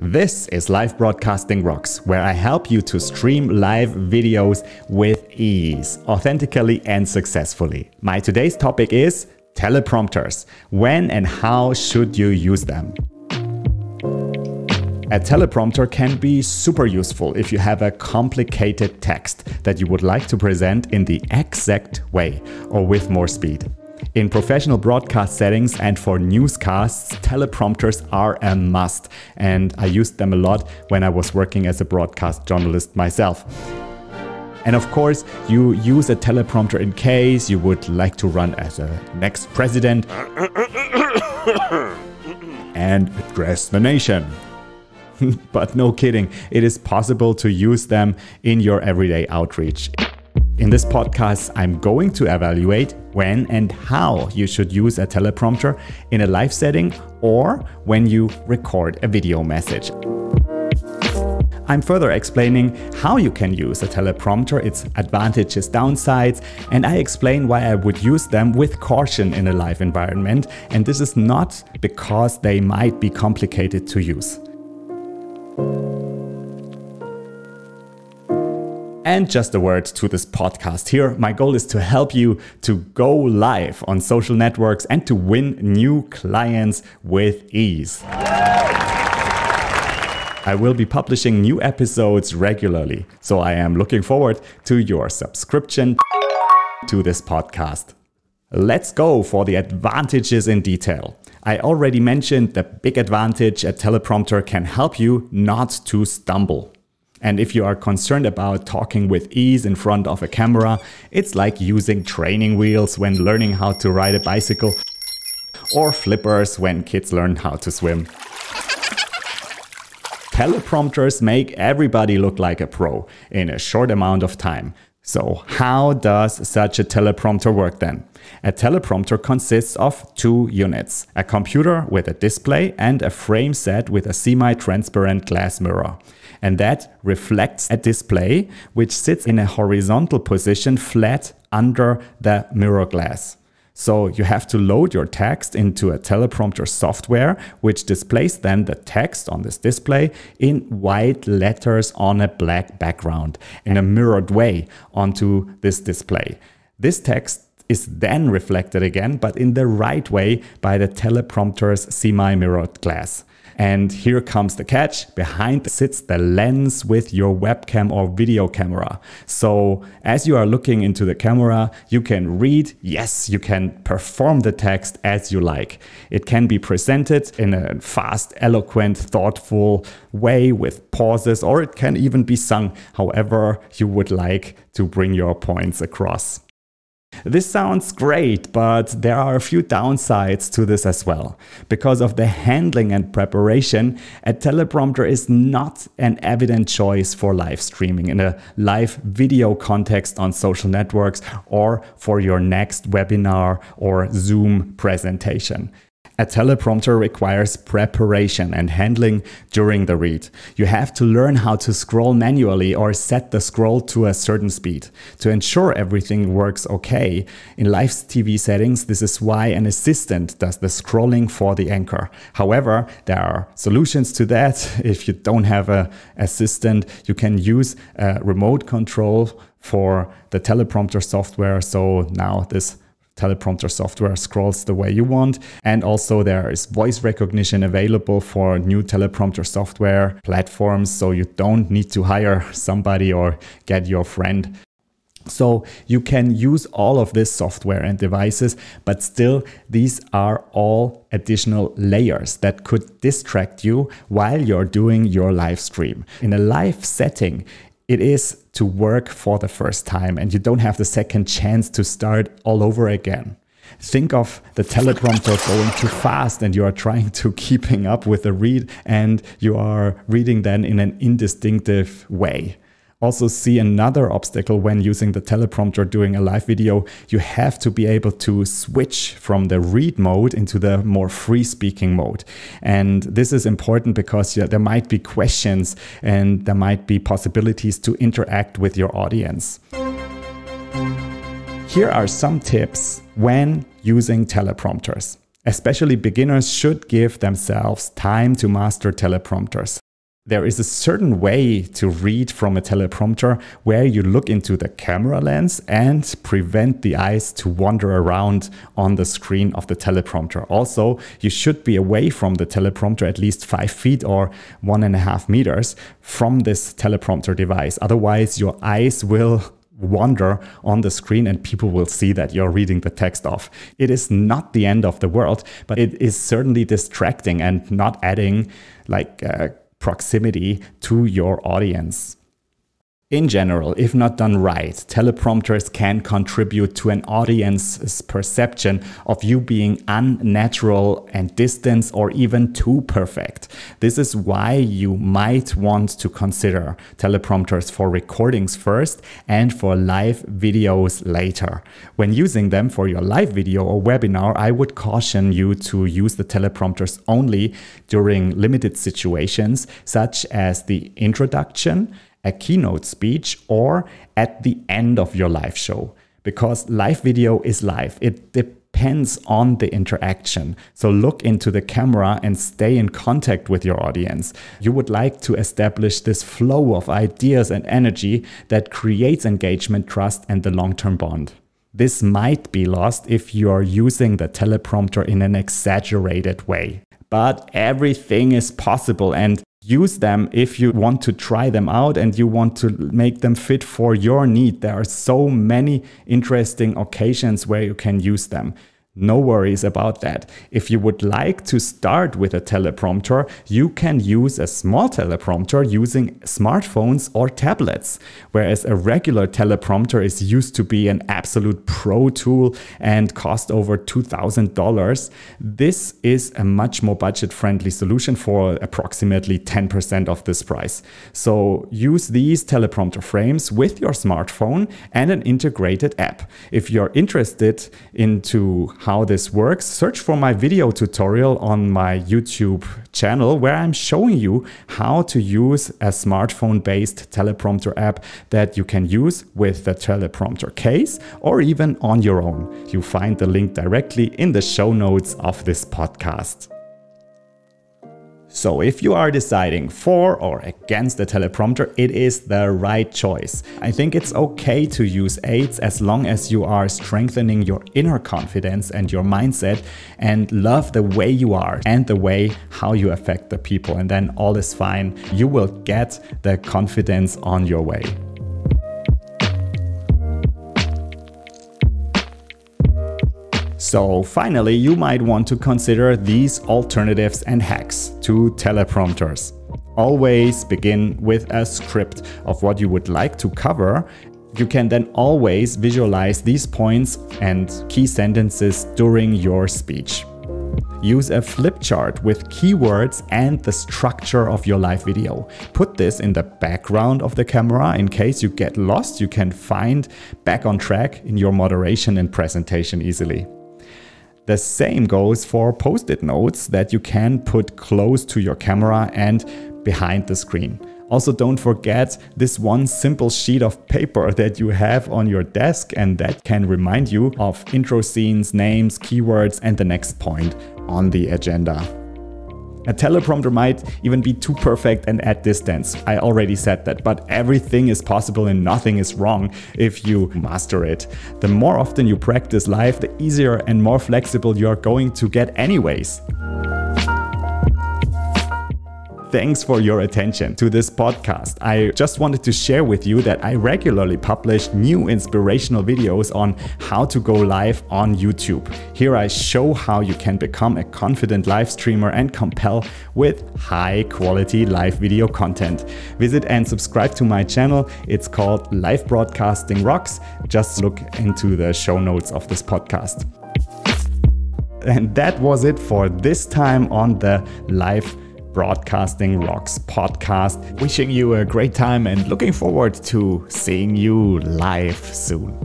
This is Live Broadcasting Rocks, where I help you to stream live videos with ease, authentically and successfully. My today's topic is teleprompters. When and how should you use them? A teleprompter can be super useful if you have a complicated text that you would like to present in the exact way or with more speed. In professional broadcast settings and for newscasts, teleprompters are a must, and I used them a lot when I was working as a broadcast journalist myself. And of course, you use a teleprompter in case you would like to run as a next president and address the nation. But no kidding, it is possible to use them in your everyday outreach. In this podcast, I'm going to evaluate when and how you should use a teleprompter in a live setting or when you record a video message. I'm further explaining how you can use a teleprompter, its advantages, downsides, and I explain why I would use them with caution in a live environment. And this is not because they might be complicated to use. And just a word to this podcast here. My goal is to help you to go live on social networks and to win new clients with ease. I will be publishing new episodes regularly, so I am looking forward to your subscription to this podcast. Let's go for the advantages in detail. I already mentioned the big advantage a teleprompter can help you not to stumble. And if you are concerned about talking with ease in front of a camera, it's like using training wheels when learning how to ride a bicycle, or flippers when kids learn how to swim. Teleprompters make everybody look like a pro in a short amount of time. So how does such a teleprompter work then? A teleprompter consists of two units, a computer with a display and a frame set with a semi-transparent glass mirror. And that reflects a display which sits in a horizontal position flat under the mirror glass. So you have to load your text into a teleprompter software, which displays then the text on this display in white letters on a black background in a mirrored way onto this display. This text is then reflected again, but in the right way by the teleprompter's semi-mirrored glass. And here comes the catch. Behind sits the lens with your webcam or video camera. So as you are looking into the camera, you can read, yes, you can perform the text as you like. It can be presented in a fast, eloquent, thoughtful way with pauses, or it can even be sung however you would like to bring your points across. This sounds great, but there are a few downsides to this as well. Because of the handling and preparation, a teleprompter is not an evident choice for live streaming in a live video context on social networks or for your next webinar or Zoom presentation. A teleprompter requires preparation and handling during the read. You have to learn how to scroll manually or set the scroll to a certain speed to ensure everything works okay. In live TV settings, this is why an assistant does the scrolling for the anchor. However, there are solutions to that. If you don't have an assistant, you can use a remote control for the teleprompter software. So now this teleprompter software scrolls the way you want. And also there is voice recognition available for new teleprompter software platforms, so you don't need to hire somebody or get your friend. So you can use all of this software and devices, but still these are all additional layers that could distract you while you're doing your live stream. In a live setting, it is to work for the first time and you don't have the second chance to start all over again. Think of the teleprompter going too fast and you are trying to keeping up with the read and you are reading then in an indistinctive way. Also see another obstacle when using the teleprompter during a live video. You have to be able to switch from the read mode into the more free speaking mode. And this is important because there might be questions and there might be possibilities to interact with your audience. Here are some tips when using teleprompters. Especially beginners should give themselves time to master teleprompters. There is a certain way to read from a teleprompter where you look into the camera lens and prevent the eyes to wander around on the screen of the teleprompter. Also, you should be away from the teleprompter at least 5 feet or 1.5 meters from this teleprompter device. Otherwise, your eyes will wander on the screen and people will see that you're reading the text off. It is not the end of the world, but it is certainly distracting and not adding proximity to your audience. In general, if not done right, teleprompters can contribute to an audience's perception of you being unnatural and distant or even too perfect. This is why you might want to consider teleprompters for recordings first and for live videos later. When using them for your live video or webinar, I would caution you to use the teleprompters only during limited situations, such as the introduction, a keynote speech, or at the end of your live show. Because live video is live. It depends on the interaction. So look into the camera and stay in contact with your audience. You would like to establish this flow of ideas and energy that creates engagement, trust, and the long-term bond. This might be lost if you are using the teleprompter in an exaggerated way. But everything is possible, and use them if you want to try them out and you want to make them fit for your need. There are so many interesting occasions where you can use them. No worries about that. If you would like to start with a teleprompter, you can use a small teleprompter using smartphones or tablets, whereas a regular teleprompter is used to be an absolute pro tool and cost over $2,000. This is a much more budget-friendly solution for approximately 10% of this price. So use these teleprompter frames with your smartphone and an integrated app. If you're interested into how this works, search for my video tutorial on my YouTube channel where I'm showing you how to use a smartphone-based teleprompter app that you can use with the teleprompter case or even on your own. You find the link directly in the show notes of this podcast. So if you are deciding for or against the teleprompter, it is the right choice. I think it's okay to use aids as long as you are strengthening your inner confidence and your mindset and love the way you are and the way how you affect the people, and then all is fine. You will get the confidence on your way. So finally, you might want to consider these alternatives and hacks to teleprompters. Always begin with a script of what you would like to cover. You can then always visualize these points and key sentences during your speech. Use a flip chart with keywords and the structure of your live video. Put this in the background of the camera in case you get lost. You can find back on track in your moderation and presentation easily. The same goes for post-it notes that you can put close to your camera and behind the screen. Also, don't forget this one simple sheet of paper that you have on your desk and that can remind you of intro scenes, names, keywords, and the next point on the agenda. A teleprompter might even be too perfect and at distance. I already said that, but everything is possible and nothing is wrong if you master it. The more often you practice live, the easier and more flexible you're going to get anyways. Thanks for your attention to this podcast. I just wanted to share with you that I regularly publish new inspirational videos on how to go live on YouTube. Here I show how you can become a confident live streamer and compel with high quality live video content. Visit and subscribe to my channel. It's called LIVE-BROADCASTING.ROCKS. Just look into the show notes of this podcast. And that was it for this time on the Live Broadcasting Rocks podcast. Wishing you a great time and looking forward to seeing you live soon.